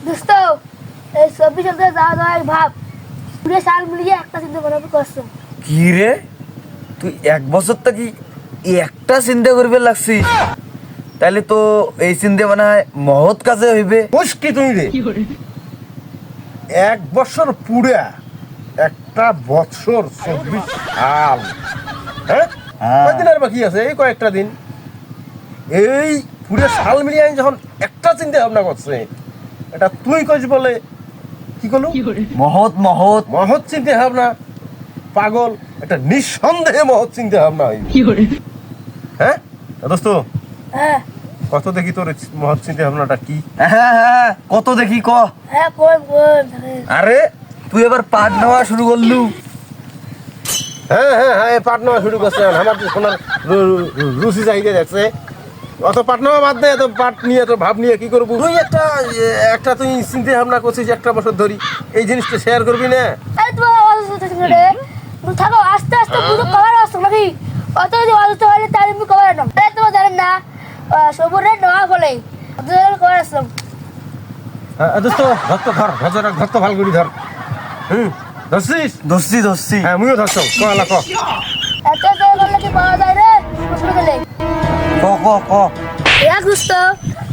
দোস্ত এই 24 সালে যাওয়া যায় ভাব পুরো সাল মিলিয়ে একটা চিন্তা বানাবো করছো কি রে তুই এক বছর থেকে একটা চিন্তা করবে লাগছিস তাহলে তো এই চিন্তা মানে মহৎ কাজে হইবে মুশকি তুই রে এক বছর পুরা একটা বছর 24 সাল হ্যাঁ কয়দিন আর বাকি আছে এই কয়েকটা দিন এই পুরো সাল মিলিয়ে যখন একটা চিন্তা ভাবনা করছে এটা তুই কইস বলে কি করলু মহৎ মহৎ মহৎ চিন্তা ভাবনা পাগল এটা নিঃসন্দেহে মহৎ চিন্তা ভাবনা হইবে হ্যাঁ দোস্ত হ্যাঁ কত দেখি তোর মহৎ চিন্তা ভাবনাটা কি হ্যাঁ হ্যাঁ কত দেখি ক হ্যাঁ কোন আরে তুই এবার পাট নেওয়া শুরু করলু হ্যাঁ হ্যাঁ হ্যাঁ পাট নেওয়া শুরু করছে আমার তো শোনার রুচি চাহিদা দেখছে অত পাট নেওয়া বাদ দে এত পাট নিয়ে তো ভাব নিয়ে কি করবো তুই একটা তুই চিন্তা ভাবনা করছিস একটা বছর ধরি এই জিনিসটা শেয়ার করবি না আরে তোমার আওয়াজ হচ্ছে রে তুমি থাকো আস্তে আস্তে পুরো কভার আসছো নাকি অত যদি আওয়াজ হতে পারে তাহলে তুমি কভার নাও আরে তোমার জানেন না সবুরে নেওয়া বলে দুজন কভার আসছো দোস্ত ধর তো ভাল করে ধর ধরছিস দোস্তি দোস্তি হ্যাঁ মুইও ধরছ কলা ক এত জোর করলে কি পাওয়া যায় রে শুরু করলে ক ক ক এক দোস্ত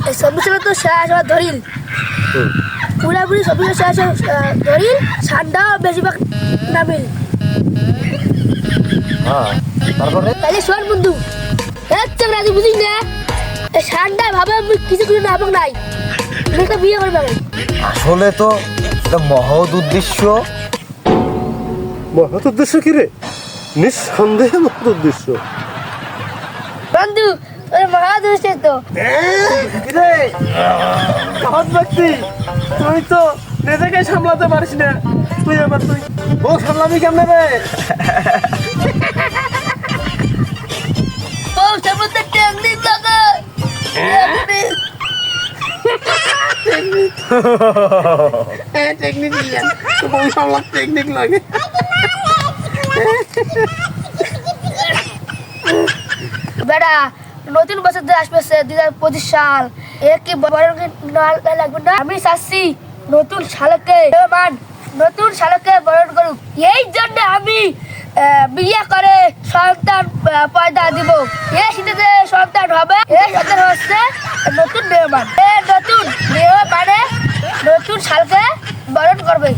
এই 24 সালে তো শেষ হওয়া ধরিল পুরাপুরি 24 সালে শেষ ধরিল ঠান্ডা বেশিরভাগ নামিল হ্যাঁ তারপরে তাহলে শোন বন্ধু একদম রাজি বুঝিস না এই ঠান্ডায় ভাবে আমি কিছু কিছু না পাক নাই তুমি একটা বিয়ে করবে আসলে তো এটা মহৎ উদ্দেশ্য মহৎ উদ্দেশ্য কি রে নিঃসন্দেহে মহৎ উদ্দেশ্য বন্ধু তোর মহা দোষ তো রে মহৎ ব্যক্তি তুই তো নিজেকে সামলাতে পারিস না তুই ও সামলাবি কেমনে রে ও সামনে টেকনিক লাগা টেকনিক তো বউ সামলা টেকনিক লাগে বেটা নতুন বছর যে আসবে 2025 সাল এর কি বড় লাগবে না আমি চাচ্ছি নতুন সালকে মান নতুন সালকে বরণ করুক এই জন্য আমি বিয়ে করে সন্তান পয়দা দিব এই শীতে সন্তান হবে এই সন্তান হচ্ছে নতুন মেহমান এই নতুন মেহমান মানে নতুন সালকে বরণ করবে